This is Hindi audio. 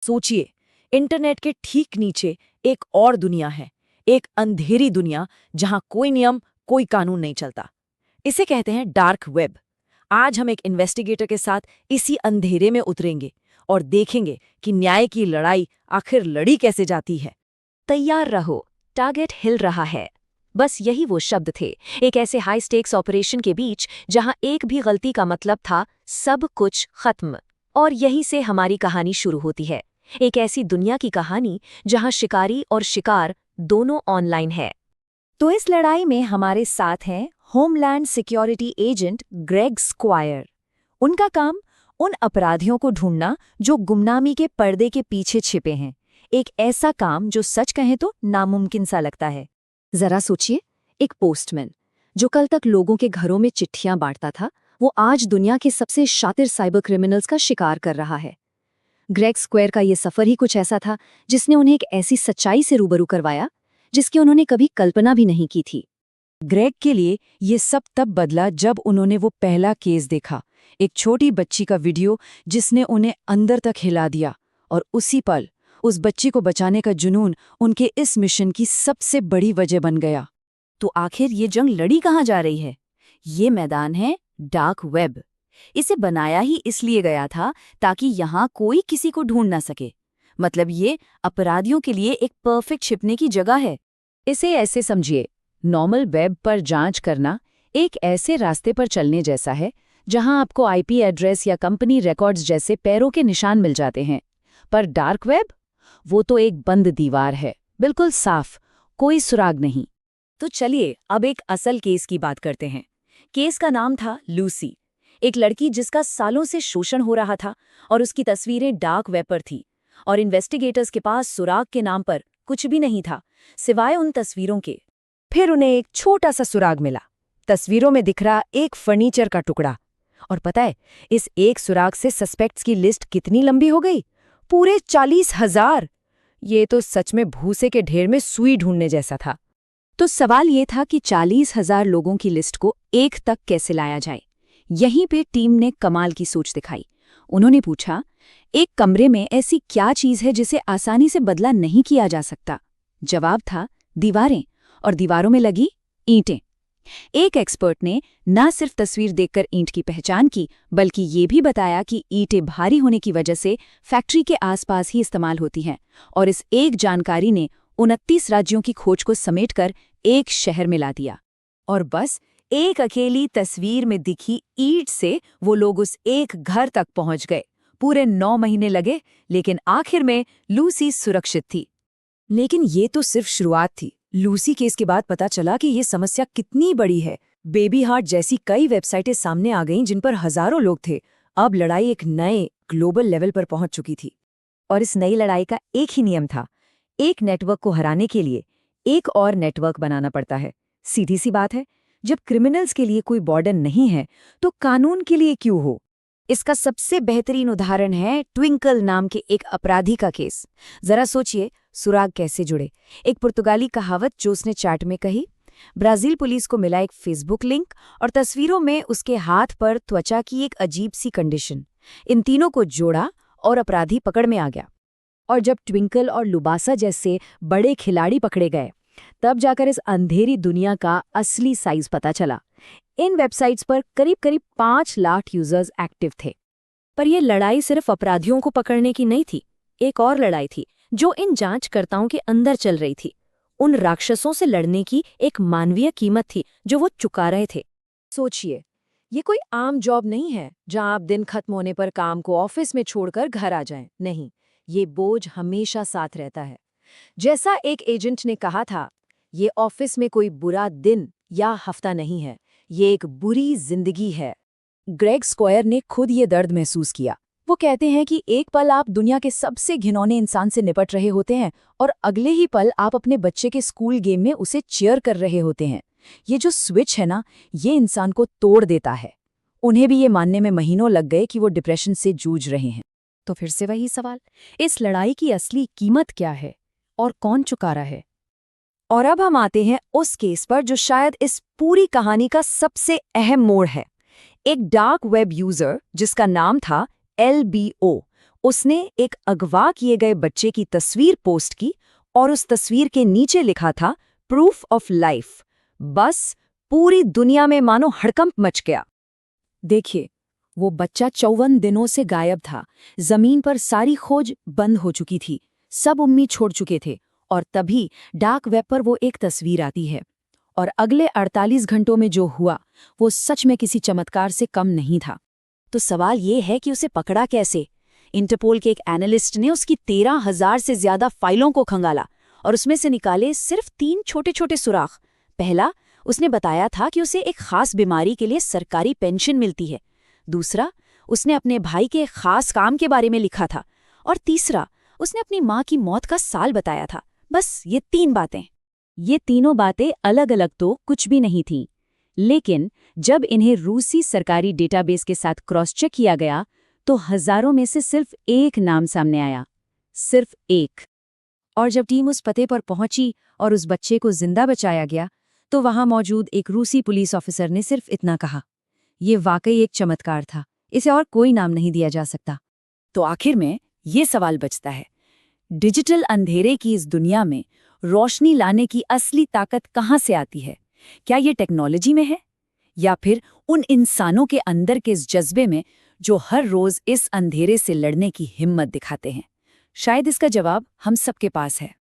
सोचिए, इंटरनेट के ठीक नीचे एक और दुनिया है, एक अंधेरी दुनिया जहां कोई नियम, कोई कानून नहीं चलता। इसे कहते हैं डार्क वेब। आज हम एक इन्वेस्टिगेटर के साथ इसी अंधेरे में उतरेंगे और देखेंगे कि न्याय की लड़ाई आखिर लड़ी कैसे जाती है। तैयार रहो, टारगेट हिल रहा है। बस यही वो शब्द थे, एक ऐसे हाई स्टेक्स ऑपरेशन के बीच जहां एक भी गलती का मतलब था सब कुछ खत्म। और यहीं से हमारी कहानी शुरू होती है, एक ऐसी दुनिया की कहानी जहां शिकारी और शिकार दोनों ऑनलाइन है। तो इस लड़ाई में हमारे साथ हैं homeland security agent Greg square. उनका काम उन अपराधियों को ढूंढना जो गुमनामी के पर्दे के पीछे छिपे हैं, एक ऐसा काम जो सच कहें तो नामुमकिन सा लगता है। जरा सोचिए, एक पोस्टमैन जो कल तक लोगों के घरों में चिट्ठियां बांटता था, वो आज दुनिया के सबसे शातिर साइबर क्रिमिनल्स का शिकार कर रहा है। ग्रेग स्क्वायर का ये सफर ही कुछ ऐसा था जिसने उन्हें एक ऐसी सच्चाई से रूबरू करवाया जिसकी उन्होंने कभी कल्पना भी नहीं की थी। ग्रेग के लिए ये सब तब बदला जब उन्होंने वो पहला केस देखा, एक छोटी बच्ची का वीडियो जिसने उन्हें अंदर तक हिला दिया। और उसी पल उस बच्ची को बचाने का जुनून उनके इस मिशन की सबसे बड़ी वजह बन गया। तो आखिर ये जंग लड़ी कहाँ जा रही है? ये मैदान है डार्क वेब। इसे बनाया ही इसलिए गया था ताकि यहाँ कोई किसी को ढूंढ ना सके। मतलब ये अपराधियों के लिए एक परफेक्ट छिपने की जगह है। इसे ऐसे समझिए, नॉर्मल वेब पर जांच करना एक ऐसे रास्ते पर चलने जैसा है जहां आपको आईपी एड्रेस या कंपनी रिकॉर्ड्स जैसे पैरों के निशान मिल जाते हैं। पर डार्क वेब, वो तो एक बंद दीवार है, बिल्कुल साफ, कोई सुराग नहीं। तो चलिए अब एक असल केस की बात करते हैं। केस का नाम था लूसी, एक लड़की जिसका सालों से शोषण हो रहा था और उसकी तस्वीरें डार्क वेब पर थी। और इन्वेस्टिगेटर्स के पास सुराग के नाम पर कुछ भी नहीं था सिवाय उन तस्वीरों के। फिर उन्हें एक छोटा सा सुराग मिला, तस्वीरों में दिख रहा एक फर्नीचर का टुकड़ा। और पता है, इस एक सुराग से सस्पेक्ट्स की लिस्ट कितनी लंबी हो गई? पूरे 40,000। ये तो सच में भूसे के ढेर में सुई ढूंढने जैसा था। तो सवाल ये था कि 40,000 लोगों की लिस्ट को एक तक कैसे लाया जाए। यहीं पे टीम ने कमाल की सोच दिखाई। उन्होंने पूछा, एक कमरे में ऐसी क्या चीज है जिसे आसानी से बदला नहीं किया जा सकता? जवाब था दीवारें, और दीवारों में लगी ईंटें। एक एक्सपर्ट ने न सिर्फ तस्वीर देखकर ईंट की पहचान की, बल्कि ये भी बताया कि ईंटें भारी होने की वजह से फैक्ट्री के आसपास ही इस्तेमाल होती हैं। और इस एक जानकारी ने 29 राज्यों की खोज को समेटकर एक शहर में ला दिया। और बस एक अकेली तस्वीर में दिखी ईंट से वो लोग उस एक घर तक पहुंच गए। पूरे 9 महीने लगे, लेकिन आखिर में लूसी सुरक्षित थी। लेकिन ये तो सिर्फ शुरुआत थी। लूसी केस के बाद पता चला कि ये समस्या कितनी बड़ी है। बेबी हार्ट जैसी कई वेबसाइटें सामने आ गईं जिन पर हजारों लोग थे। अब लड़ाई एक नए ग्लोबल लेवल पर पहुंच चुकी थी। और इस नई लड़ाई का एक ही नियम था, एक नेटवर्क को हराने के लिए एक और नेटवर्क बनाना पड़ता है। सीधी सी बात है, जब क्रिमिनल्स के लिए कोई बॉर्डर नहीं है तो कानून के लिए क्यों हो? इसका सबसे बेहतरीन उदाहरण है ट्विंकल नाम के एक अपराधी का केस। जरा सोचिए, सुराग कैसे जुड़े। एक पुर्तगाली कहावत जो उसने चैट में कही, ब्राजील पुलिस को मिला एक फेसबुक लिंक और तस्वीरों में उसके हाथ पर त्वचा की एक अजीब सी कंडीशन। इन तीनों को जोड़ा और अपराधी पकड़ में आ गया। और जब ट्विंकल और लुबासा जैसे बड़े खिलाड़ी पकड़े गए, तब जाकर इस अंधेरी दुनिया का असली साइज पता चला। इन वेबसाइट्स पर करीब करीब 5 लाख यूजर्स एक्टिव थे। पर यह लड़ाई सिर्फ अपराधियों को पकड़ने की नहीं थी। एक और लड़ाई थी जो इन जांचकर्ताओं के अंदर चल रही थी। उन राक्षसों से लड़ने की एक मानवीय कीमत थी जो वो चुका रहे थे। सोचिए, ये कोई आम जॉब नहीं है जहां आप दिन खत्म होने पर काम को ऑफिस में छोड़कर घर आ जाएं। नहीं, ये बोझ हमेशा साथ रहता है। जैसा एक एजेंट ने कहा था, ये ऑफिस में कोई बुरा दिन या हफ्ता नहीं है, ये एक बुरी जिंदगी है। ग्रेग स्क्वायर ने खुद ये दर्द महसूस किया। वो कहते हैं कि एक पल आप दुनिया के सबसे घिनौने इंसान से निपट रहे होते हैं और अगले ही पल आप अपने बच्चे के स्कूल गेम में उसे चीयर कर रहे होते हैं। ये जो स्विच है ना, ये इंसान को तोड़ देता है। उन्हें भी ये मानने में महीनों लग गए कि वो डिप्रेशन से जूझ रहे हैं। तो फिर से वही सवाल, इस लड़ाई की असली कीमत क्या है और कौन चुका रहा है? और अब हम आते हैं उस केस पर जो शायद इस पूरी कहानी का सबसे अहम मोड़ है। एक डार्क वेब यूजर जिसका नाम था LBO, उसने एक अगवा किए गए बच्चे की तस्वीर पोस्ट की और उस तस्वीर के नीचे लिखा था प्रूफ ऑफ लाइफ। बस पूरी दुनिया में मानो हड़कंप मच गया। देखिए, वो बच्चा 54 दिनों से गायब था। जमीन पर सारी खोज बंद हो चुकी थी, सब उम्मीद छोड़ चुके थे, और तभी डार्क वेब पर वो एक तस्वीर आती है। और अगले 48 घंटों में जो हुआ वो सच में किसी चमत्कार से कम नहीं था। तो सवाल ये है कि उसे पकड़ा कैसे? इंटरपोल के एक एनालिस्ट ने उसकी 13,000 से ज्यादा फाइलों को खंगाला और उसमें से निकाले सिर्फ 3 छोटे-छोटे सुराख। पहला, उसने बताया था कि उसे एक खास बीमारी के लिए सरकारी पेंशन मिलती है। दूसरा, उसने अपने भाई के खास काम के बारे में लिखा था। और तीसरा, उसने अपनी माँ की मौत का साल बताया था। बस ये 3 बातें। ये तीनों बातें अलग अलग तो कुछ भी नहीं थीं, लेकिन जब इन्हें रूसी सरकारी डेटाबेस के साथ क्रॉस चेक किया गया तो हजारों में से सिर्फ एक नाम सामने आया, सिर्फ एक। और जब टीम उस पते पर पहुंची और उस बच्चे को जिंदा बचाया गया तो वहां मौजूद एक रूसी पुलिस ऑफिसर ने सिर्फ इतना कहा, ये वाकई एक चमत्कार था, इसे और कोई नाम नहीं दिया जा सकता। तो आखिर में ये सवाल बचता है, डिजिटल अंधेरे की इस दुनिया में रोशनी लाने की असली ताकत कहाँ से आती है? क्या ये टेक्नोलॉजी में है, या फिर उन इंसानों के अंदर के इस जज्बे में जो हर रोज इस अंधेरे से लड़ने की हिम्मत दिखाते हैं? शायद इसका जवाब हम सबके पास है।